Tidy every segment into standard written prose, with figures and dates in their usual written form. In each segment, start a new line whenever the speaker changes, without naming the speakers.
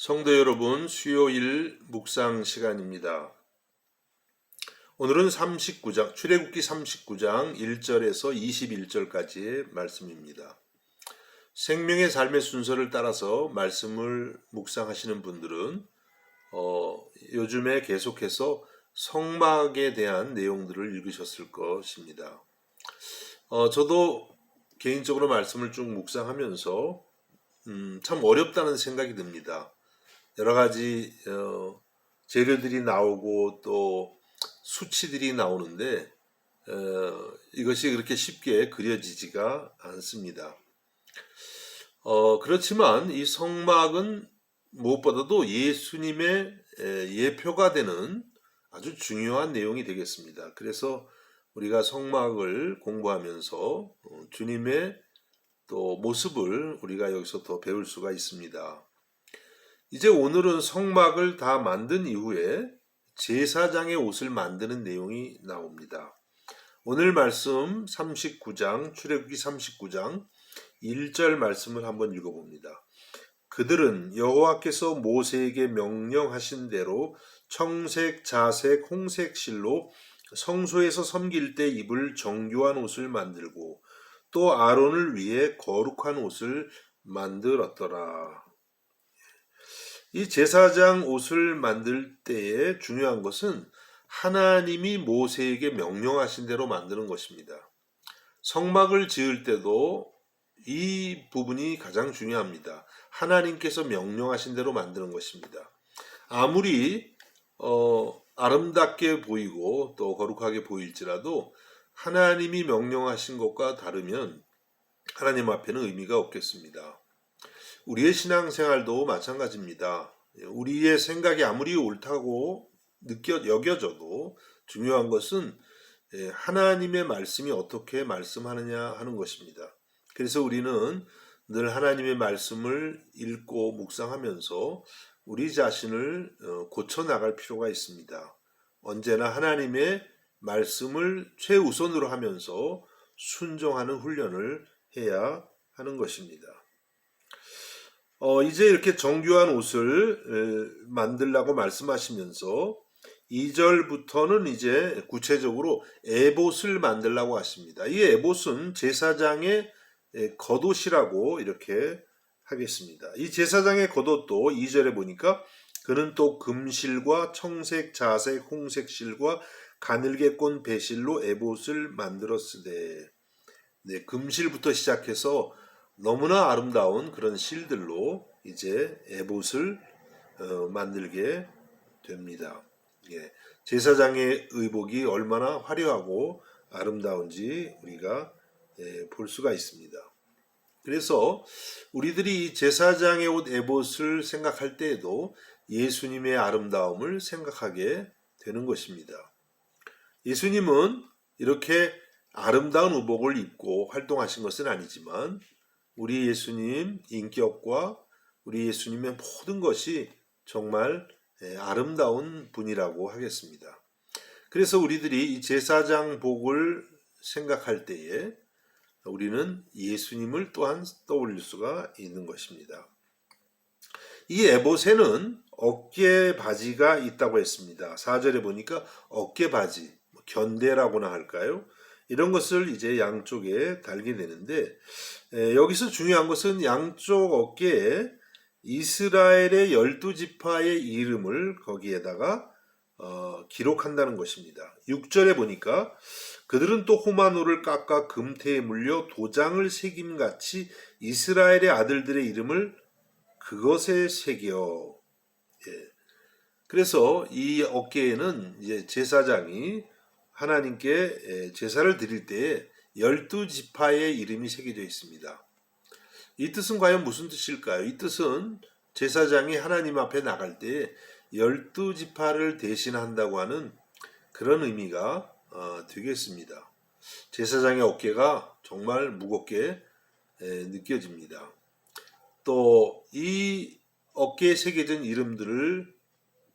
성도 여러분, 수요일 묵상 시간입니다. 오늘은 출애굽기 39장 1절에서 21절까지의 말씀입니다. 생명의 삶의 순서를 따라서 말씀을 묵상하시는 분들은 요즘에 계속해서 성막에 대한 내용들을 읽으셨을 것입니다. 저도 개인적으로 말씀을 쭉 묵상하면서 참 어렵다는 생각이 듭니다. 여러 가지 재료들이 나오고 또 수치들이 나오는데 이것이 그렇게 쉽게 그려지지가 않습니다. 그렇지만 이 성막은 무엇보다도 예수님의 예표가 되는 아주 중요한 내용이 되겠습니다. 그래서 우리가 성막을 공부하면서 주님의 또 모습을 우리가 여기서 더 배울 수가 있습니다. 이제 오늘은 성막을 다 만든 이후에 제사장의 옷을 만드는 내용이 나옵니다. 오늘 말씀 39장, 출애굽기 39장 1절 말씀을 한번 읽어봅니다. 그들은 여호와께서 모세에게 명령하신 대로 청색, 자색, 홍색 실로 성소에서 섬길 때 입을 정교한 옷을 만들고 또 아론을 위해 거룩한 옷을 만들었더라. 이 제사장 옷을 만들 때에 중요한 것은 하나님이 모세에게 명령하신 대로 만드는 것입니다. 성막을 지을 때도 이 부분이 가장 중요합니다. 하나님께서 명령하신 대로 만드는 것입니다. 아무리 아름답게 보이고 또 거룩하게 보일지라도 하나님이 명령하신 것과 다르면 하나님 앞에는 의미가 없겠습니다. 우리의 신앙생활도 마찬가지입니다. 우리의 생각이 아무리 옳다고 여겨져도 중요한 것은 하나님의 말씀이 어떻게 말씀하느냐 하는 것입니다. 그래서 우리는 늘 하나님의 말씀을 읽고 묵상하면서 우리 자신을 고쳐나갈 필요가 있습니다. 언제나 하나님의 말씀을 최우선으로 하면서 순종하는 훈련을 해야 하는 것입니다. 이제 이렇게 정교한 옷을 만들라고 말씀하시면서 2절부터는 이제 구체적으로 에봇을 만들라고 하십니다. 이 에봇은 제사장의 겉옷이라고 이렇게 하겠습니다. 이 제사장의 겉옷도 2절에 보니까 그는 또 금실과 청색, 자색, 홍색 실과 가늘게 꼰 배실로 에봇을 만들었으되, 네, 금실부터 시작해서 너무나 아름다운 그런 실들로 이제 에봇을 만들게 됩니다. 예, 제사장의 의복이 얼마나 화려하고 아름다운지 우리가 볼 수가 있습니다. 그래서 우리들이 이 제사장의 옷 에봇을 생각할 때에도 예수님의 아름다움을 생각하게 되는 것입니다. 예수님은 이렇게 아름다운 의복을 입고 활동하신 것은 아니지만 우리 예수님 인격과 우리 예수님의 모든 것이 정말 아름다운 분이라고 하겠습니다. 그래서 우리들이 이 제사장복을 생각할 때에 우리는 예수님을 또한 떠올릴 수가 있는 것입니다. 이 에봇에는 어깨 바지가 있다고 했습니다. 4절에 보니까 어깨 바지, 견대라고나 할까요? 이런 것을 이제 양쪽에 달게 되는데 여기서 중요한 것은 양쪽 어깨에 이스라엘의 12지파의 이름을 거기에다가 기록한다는 것입니다. 6절에 보니까 그들은 또 호마노를 깎아 금태에 물려 도장을 새김같이 이스라엘의 아들들의 이름을 그것에 새겨. 그래서 이 어깨에는 이제 제사장이 하나님께 제사를 드릴 때에 12지파의 이름이 새겨져 있습니다. 이 뜻은 과연 무슨 뜻일까요? 이 뜻은 제사장이 하나님 앞에 나갈 때에 12지파를 대신한다고 하는 그런 의미가 되겠습니다. 제사장의 어깨가 정말 무겁게 느껴집니다. 또 이 어깨에 새겨진 이름들을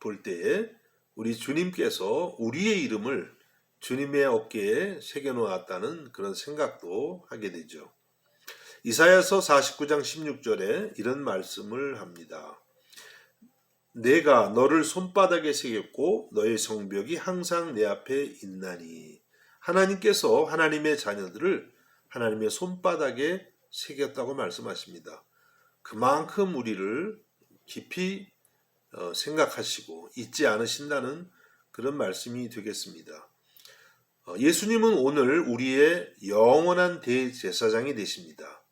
볼 때에 우리 주님께서 우리의 이름을 주님의 어깨에 새겨놓았다는 그런 생각도 하게 되죠. 이사야서 49장 16절에 이런 말씀을 합니다. 내가 너를 손바닥에 새겼고 너의 성벽이 항상 내 앞에 있나니. 하나님께서 하나님의 자녀들을 하나님의 손바닥에 새겼다고 말씀하십니다. 그만큼 우리를 깊이 생각하시고 잊지 않으신다는 그런 말씀이 되겠습니다. 예수님은 오늘 우리의 영원한 대제사장이 되십니다.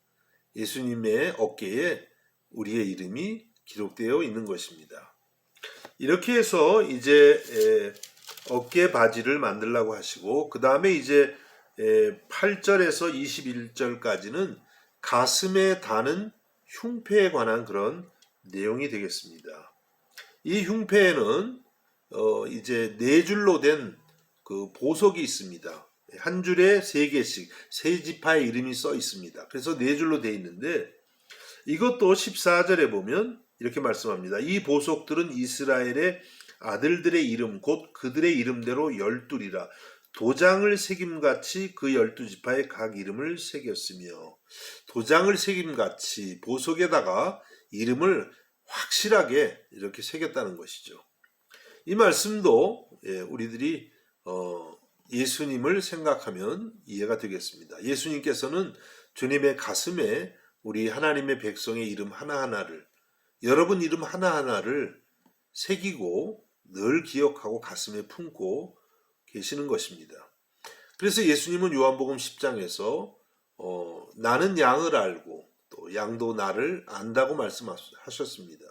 예수님의 어깨에 우리의 이름이 기록되어 있는 것입니다. 이렇게 해서 이제 어깨 바지를 만들라고 하시고, 그 다음에 이제 8절에서 21절까지는 가슴에 다는 흉패에 관한 그런 내용이 되겠습니다. 이 흉패에는 이제 네 줄로 된 그 보석이 있습니다. 한 줄에 세 개씩 세 지파의 이름이 써 있습니다. 그래서 네 줄로 되어 있는데, 이것도 14절에 보면 이렇게 말씀합니다. 이 보석들은 이스라엘의 아들들의 이름 곧 그들의 이름대로 12이라 도장을 새김같이 그 12지파의 각 이름을 새겼으며, 도장을 새김같이 보석에다가 이름을 확실하게 이렇게 새겼다는 것이죠. 이 말씀도 우리들이 예수님을 생각하면 이해가 되겠습니다. 예수님께서는 주님의 가슴에 우리 하나님의 백성의 이름 하나하나를, 여러분 이름 하나하나를 새기고 늘 기억하고 가슴에 품고 계시는 것입니다. 그래서 예수님은 요한복음 10장에서 나는 양을 알고 또 양도 나를 안다고 말씀하셨습니다.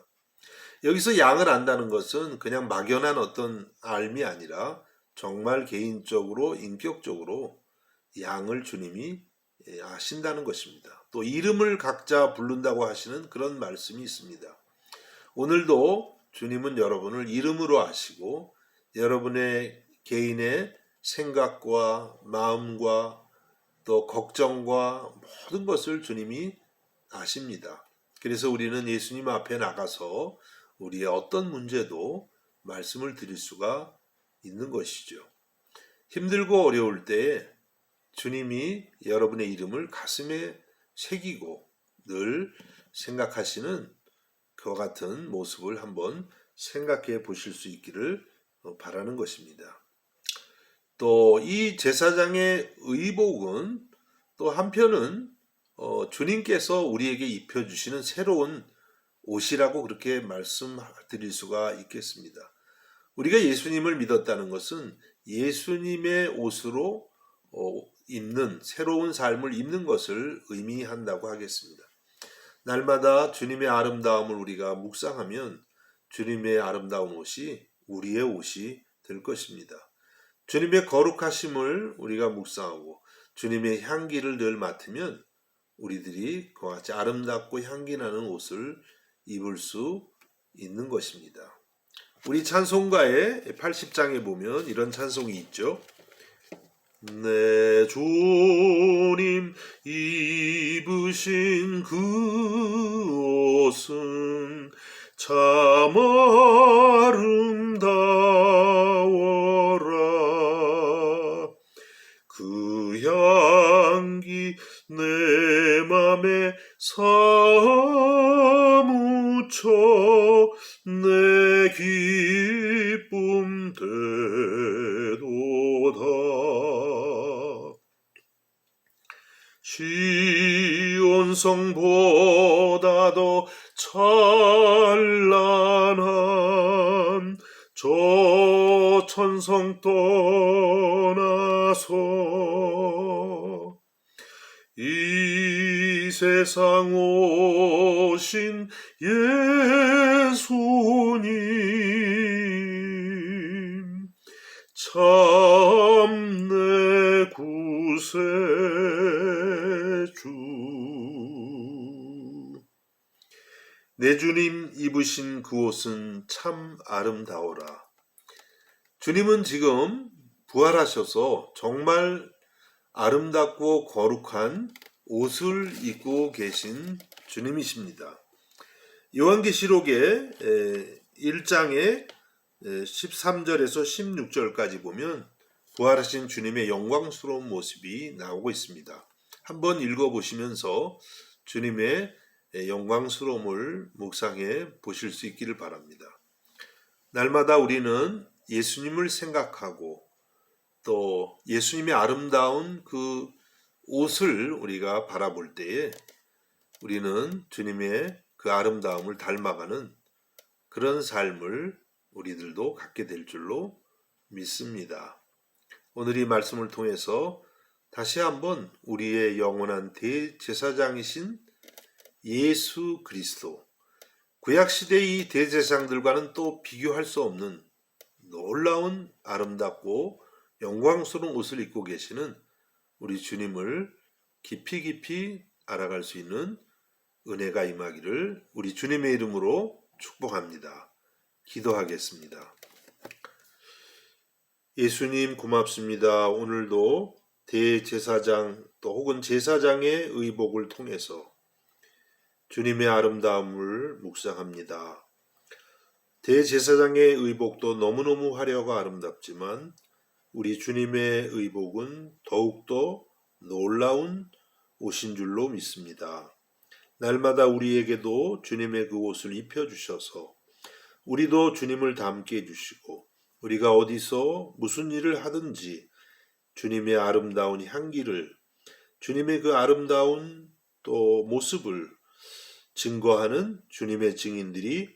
여기서 양을 안다는 것은 그냥 막연한 어떤 알미 아니라 정말 개인적으로 인격적으로 양을 주님이 아신다는 것입니다. 또 이름을 각자 부른다고 하시는 그런 말씀이 있습니다. 오늘도 주님은 여러분을 이름으로 아시고 여러분의 개인의 생각과 마음과 또 걱정과 모든 것을 주님이 아십니다. 그래서 우리는 예수님 앞에 나가서 우리의 어떤 문제도 말씀을 드릴 수가 있는 것이죠. 힘들고 어려울 때에 주님이 여러분의 이름을 가슴에 새기고 늘 생각하시는 그와 같은 모습을 한번 생각해 보실 수 있기를 바라는 것입니다. 또 이 제사장의 의복은 또 한편은 주님께서 우리에게 입혀주시는 새로운 옷이라고 그렇게 말씀드릴 수가 있겠습니다. 우리가 예수님을 믿었다는 것은 예수님의 옷으로 입는 새로운 삶을 입는 것을 의미한다고 하겠습니다. 날마다 주님의 아름다움을 우리가 묵상하면 주님의 아름다운 옷이 우리의 옷이 될 것입니다. 주님의 거룩하심을 우리가 묵상하고 주님의 향기를 늘 맡으면 우리들이 그와 같이 아름답고 향기나는 옷을 입을 수 있는 것입니다. 우리 찬송가의 80장에 보면 이런 찬송이 있죠. 내 주님 입으신 그 옷은 참 아름다워라. 그 향기 내 맘에 사무쳐 내 기쁨 되도다. 시온성보다도 찬란한 저 천성 떠나서 이 세상 오신 예수님 참 내 구세주. 내 주님 입으신 그 옷은 참 아름다워라. 주님은 지금 부활하셔서 정말 아름답고 거룩한 옷을 입고 계신 주님이십니다. 요한계시록의 1장의 13절에서 16절까지 보면 부활하신 주님의 영광스러운 모습이 나오고 있습니다. 한번 읽어보시면서 주님의 영광스러움을 묵상해 보실 수 있기를 바랍니다. 날마다 우리는 예수님을 생각하고 또 예수님의 아름다운 그 옷을 우리가 바라볼 때에 우리는 주님의 그 아름다움을 닮아가는 그런 삶을 우리들도 갖게 될 줄로 믿습니다. 오늘 이 말씀을 통해서 다시 한번 우리의 영원한 대제사장이신 예수 그리스도, 구약시대의 이 대제사장들과는 또 비교할 수 없는 놀라운 아름답고 영광스러운 옷을 입고 계시는 우리 주님을 깊이 깊이 알아갈 수 있는 은혜가 임하기를 우리 주님의 이름으로 축복합니다. 기도하겠습니다. 예수님 고맙습니다. 오늘도 대제사장 또 혹은 제사장의 의복을 통해서 주님의 아름다움을 묵상합니다. 대제사장의 의복도 너무너무 화려하고 아름답지만 우리 주님의 의복은 더욱더 놀라운 옷인 줄로 믿습니다. 날마다 우리에게도 주님의 그 옷을 입혀주셔서 우리도 주님을 닮게 해주시고 우리가 어디서 무슨 일을 하든지 주님의 아름다운 향기를, 주님의 그 아름다운 또 모습을 증거하는 주님의 증인들이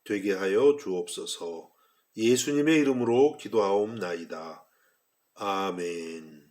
되게 하여 주옵소서. 예수님의 이름으로 기도하옵나이다. 아멘.